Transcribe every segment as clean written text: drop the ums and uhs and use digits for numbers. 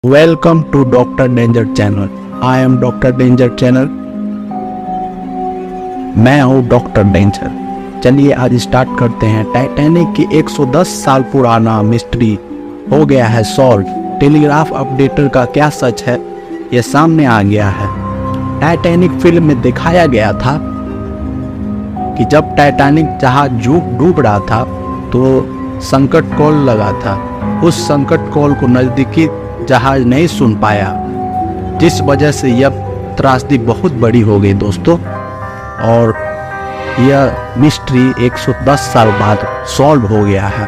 Welcome to doctor Danger channel. I am doctor Danger channel. मैं हूँ doctor danger. चलिए आज स्टार्ट करते हैं। टाइटैनिक की 110 साल पुराना मिस्ट्री हो गया है सॉल्व। टेलीग्राफ अपडेटर का क्या सच है ये सामने आ गया है। टाइटैनिक फिल्म में दिखाया गया था कि जब टाइटैनिक जहाज डूब रहा था तो संकट कॉल लगा था। उस संकट कॉल को नज़दीकी जहाज नहीं सुन पाया, जिस वजह से यह त्रासदी बहुत बड़ी हो गई दोस्तों। और यह मिस्ट्री 110 साल बाद सॉल्व हो गया है।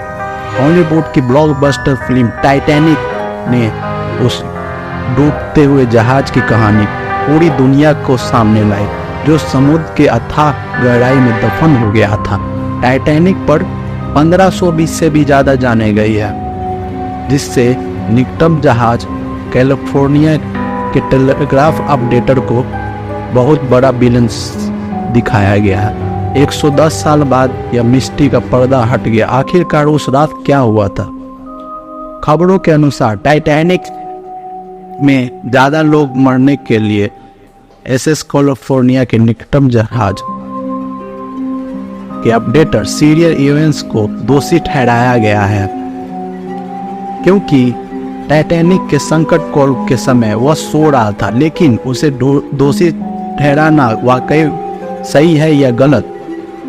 हॉलीवुड की ब्लॉकबस्टर फिल्म टाइटैनिक ने उस डूबते हुए जहाज की कहानी पूरी दुनिया को सामने लाई, जो समुद्र के अथाह गहराई में दफन हो गया था। टाइटैनिक पर 1520 से भी ज़्यादा जाने गई है, जिससे निकटम जहाज कैलिफोर्निया के टेलीग्राफ अपडेटर को बहुत बड़ा विलन दिखाया गया है। 110 साल बाद यह मिस्ट्री का पर्दा हट गया। आखिरकार उस रात क्या हुआ था? खबरों के अनुसार टाइटैनिक में ज़्यादा लोग मरने के लिए एसएस कैलिफोर्निया के निकटम जहाज के अपडेटर सीरियल इवेंट्स को दोषी ठहराया गया है, क्योंकि टाइटैनिक के संकट कॉल के समय वह सो रहा था। लेकिन उसे दोषी ठहराना वाकई सही है या गलत,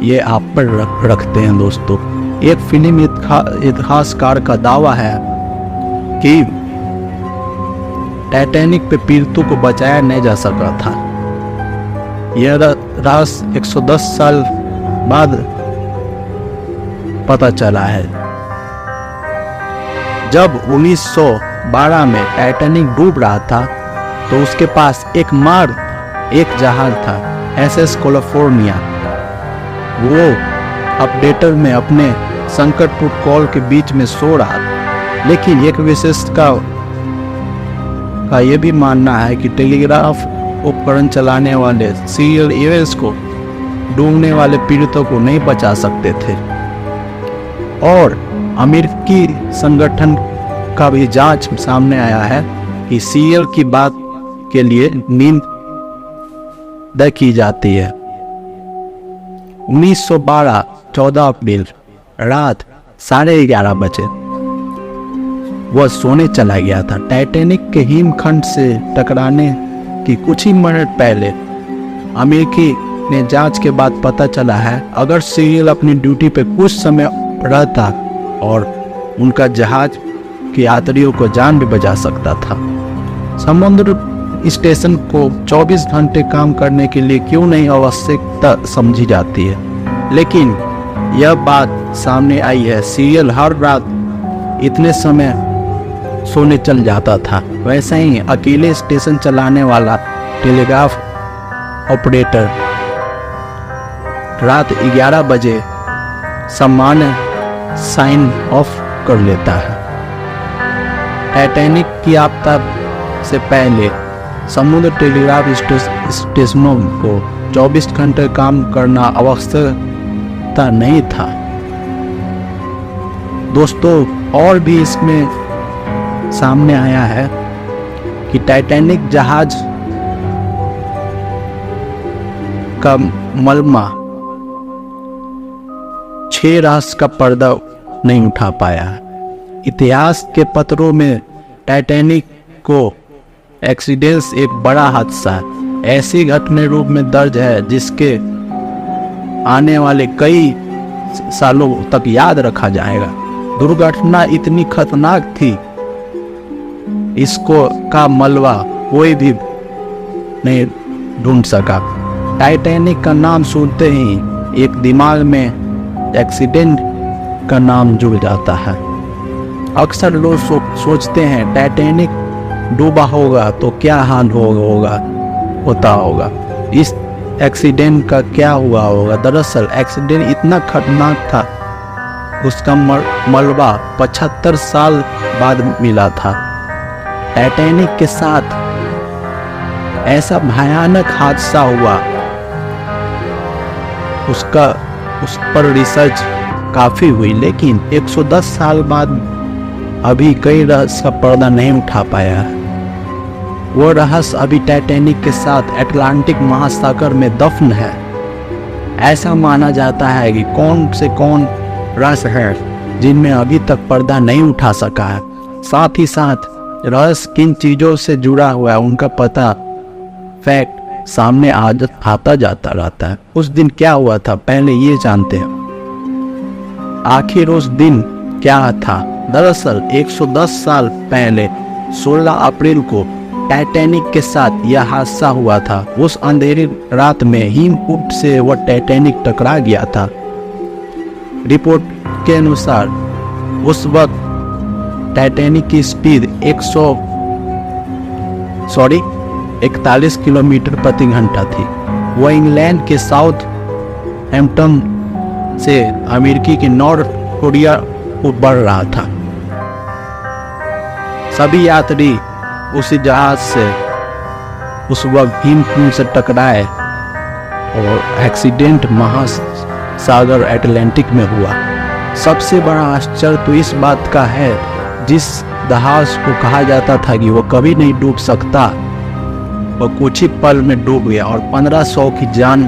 ये आप पर रखते हैं दोस्तों। एक फिल्म इतिहासकार का दावा है कि टाइटैनिक पे पीड़ितों को बचाया नहीं जा सका था। यह राज 110 साल बाद पता चला है। जब 1912 में टाइटैनिक डूब रहा था तो उसके पास एक जहाज था, एसएस कैलिफोर्निया। वो अपडेटर में अपने संकटपूर्ण कॉल के बीच में सो रहा था। लेकिन एक विशेषज्ञ का यह भी मानना है कि टेलीग्राफ उपकरण चलाने वाले सीरियल इवेंट्स को डूबने वाले पीड़ितों को नहीं बचा सकते थे। और अमेरिकी संगठन का भी जांच सामने आया है कि सीरियल की बात के लिए नींद तय की जाती है। 1912 14 अप्रैल रात 11:30 बजे वह सोने चला गया था। टाइटैनिक के हिमखंड से टकराने की कुछ ही मिनट पहले अमेरिकी ने जांच के बाद पता चला है, अगर सीरियल अपनी ड्यूटी पे कुछ समय रहता और उनका जहाज के यात्रियों को जान भी बचा सकता था। समुद्र स्टेशन को 24 घंटे काम करने के लिए क्यों नहीं आवश्यकता समझी जाती है। लेकिन यह बात सामने आई है, सीरियल हर रात इतने समय सोने चल जाता था। वैसे ही अकेले स्टेशन चलाने वाला टेलीग्राफ ऑपरेटर रात 11 बजे सामान्य साइन ऑफ कर लेता है। टाइटैनिक की आपदा से पहले समुद्र टेलीग्राफ स्टेशनों को 24 घंटे काम करना आवश्यकता नहीं था दोस्तों। और भी इसमें सामने आया है कि टाइटैनिक जहाज का मलबा 6 राष्ट्र का पर्दा नहीं उठा पाया। इतिहास के पत्रों में टाइटैनिक को एक्सीडेंट एक बड़ा हादसा ऐसी घटना रूप में दर्ज है, जिसके आने वाले कई सालों तक याद रखा जाएगा। दुर्घटना इतनी खतरनाक थी, इसको का मलबा कोई भी नहीं ढूंढ सका। टाइटैनिक का नाम सुनते ही एक दिमाग में एक्सीडेंट का नाम जुड़ जाता है। अक्सर लोग सोचते हैं टाइटैनिक डूबा होगा तो क्या हाल होता होगा, इस एक्सीडेंट का क्या हुआ होगा। दरअसल एक्सीडेंट इतना खतरनाक था, उसका मलबा 75 साल बाद मिला था। टाइटैनिक के साथ ऐसा भयानक हादसा हुआ, उस पर रिसर्च काफ़ी हुई, लेकिन 110 साल बाद अभी कई रहस्य का पर्दा नहीं उठा पाया है। वो रहस्य अभी टाइटैनिक के साथ अटलांटिक महासागर में दफन है। ऐसा माना जाता है कि कौन से कौन रहस्य है जिनमें अभी तक पर्दा नहीं उठा सका है। साथ ही साथ रहस्य किन चीज़ों से जुड़ा हुआ है उनका पता फैक्ट सामने आता जाता रहता है। उस दिन क्या हुआ था पहले ये जानते हैं। आखिर उस दिन क्या था? दरअसल 110 साल पहले 16 अप्रैल को टाइटैनिक के साथ यह हादसा हुआ था। उस अंधेरी रात में हिमपुट से वह टाइटैनिक टकरा गया था। रिपोर्ट के अनुसार उस वक्त टाइटैनिक की स्पीड 41 किलोमीटर प्रति घंटा थी। वह इंग्लैंड के साउथ हैम्पटन से अमेरिकी के नॉर्थ कोरिया को बढ़ रहा था। सभी यात्री उसी जहाज से उस वक्त हिमपुट से टकराए और एक्सीडेंट महासागर अटलांटिक में हुआ। सबसे बड़ा आश्चर्य तो इस बात का है जिस जहाज को कहा जाता था कि वो कभी नहीं डूब सकता, वह कुछ ही पल में डूब गया और 1500 की जान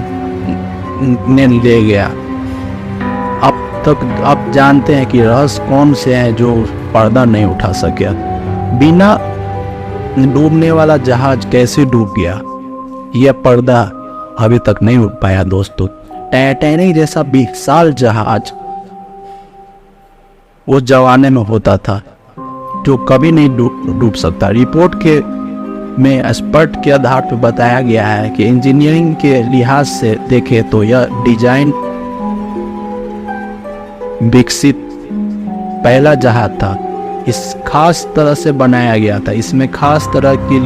ने ले गया। अब जानते हैं कि रहस्य कौन से हैं जो पर्दा नहीं उठा सके। बिना डूबने वाला जहाज कैसे डूब गया, यह पर्दा अभी तक नहीं उठ पाया दोस्तों। टाइटैनिक जैसा विशाल जहाज उस जमाने में होता था जो कभी नहीं डूब सकता। रिपोर्ट के में एक्सपर्ट के आधार पर बताया गया है कि इंजीनियरिंग के लिहाज से देखें तो यह डिजाइन विकसित पहला जहाज था। इस खास तरह से बनाया गया था। इसमें खास तरह की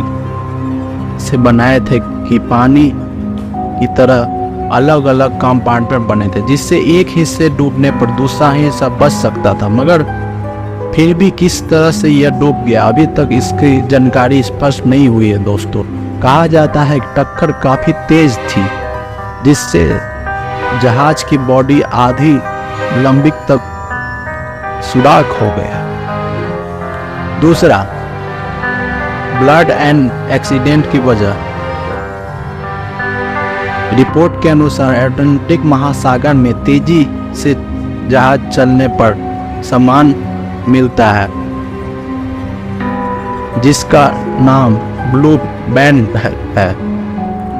से बनाए थे कि पानी की तरह अलग अलग कंपार्टमेंट बने थे, जिससे एक हिस्से डूबने पर दूसरा हिस्सा बच सकता था। मगर फिर भी किस तरह से यह डूब गया अभी तक इसकी जानकारी स्पष्ट नहीं हुई है दोस्तों। कहा जाता है कि टक्कर काफी तेज थी जिससे जहाज की बॉडी आधी लंबी तक सुराख हो गया। दूसरा, ब्लड एंड एक्सीडेंट की वजह। रिपोर्ट के अनुसार अटलांटिक महासागर में तेजी से जहाज चलने पर सामान मिलता है जिसका नाम ब्लू बैंड है।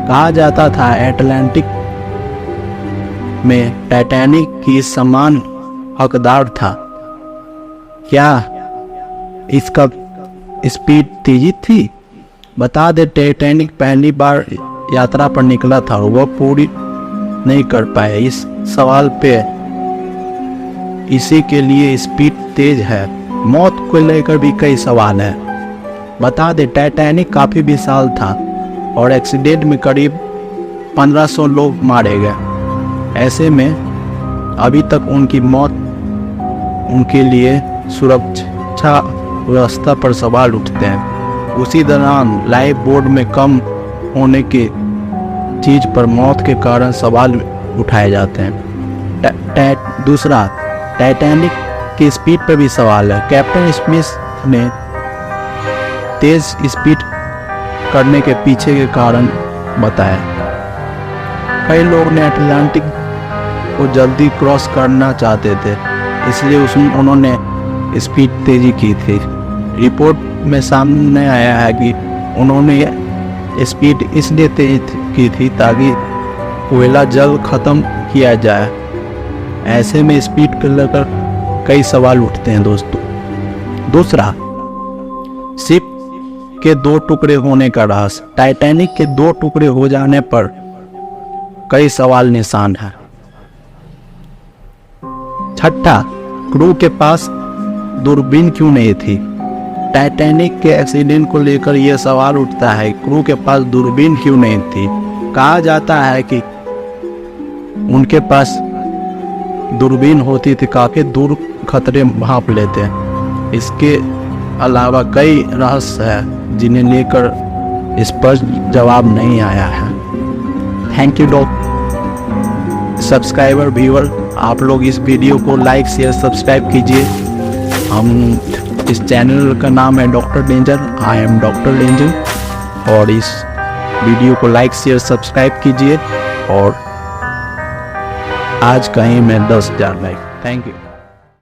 कहा जाता था अटलांटिक में टाइटैनिक की समान हकदार था। क्या इसका स्पीड तेजी थी? बता दे टाइटैनिक पहली बार यात्रा पर निकला था और वह पूरी नहीं कर पाया। इस सवाल पे इसी के लिए स्पीड तेज है। मौत को लेकर भी कई सवाल हैं। बता दे टाइटैनिक काफी विशाल था और एक्सीडेंट में करीब 1500 लोग मारे गए। ऐसे में अभी तक उनकी मौत उनके लिए सुरक्षा व्यवस्था पर सवाल उठते हैं। उसी दौरान लाइफ बोर्ड में कम होने के चीज पर मौत के कारण सवाल उठाए जाते हैं। दूसरा, टाइटैनिक की स्पीड पर भी सवाल है। कैप्टन स्मिथ ने तेज स्पीड करने के पीछे के कारण बताया। कई लोग ने अटलांटिक को जल्दी क्रॉस करना चाहते थे, इसलिए उन्होंने स्पीड तेजी की थी। रिपोर्ट में सामने आया है कि उन्होंने स्पीड इसलिए तेज की थी ताकि कोयला जल्द खत्म किया जाए। ऐसे में स्पीड को लेकर कई सवाल उठते हैं दोस्तों। दूसरा, शिप के 2 टुकड़े होने का रहस्य। टाइटैनिक के 2 टुकड़े हो जाने पर कई सवाल निशान है। छठा, क्रू के पास दूरबीन क्यों नहीं थी? टाइटैनिक के एक्सीडेंट को लेकर यह सवाल उठता है, क्रू के पास दूरबीन क्यों नहीं थी? कहा जाता है कि उनके पास दूरबीन होती थी, काफी दूर खतरे भांप लेते हैं। इसके अलावा कई रहस्य है जिन्हें लेकर स्पष्ट जवाब नहीं आया है। थैंक यू सब्सक्राइबर व्यूअर, आप लोग इस वीडियो को लाइक शेयर सब्सक्राइब कीजिए। हम इस चैनल का नाम है doctor danger, I am doctor danger. और इस वीडियो को लाइक शेयर सब्सक्राइब कीजिए और आज का एम है 10,000 लाइक। Thank you.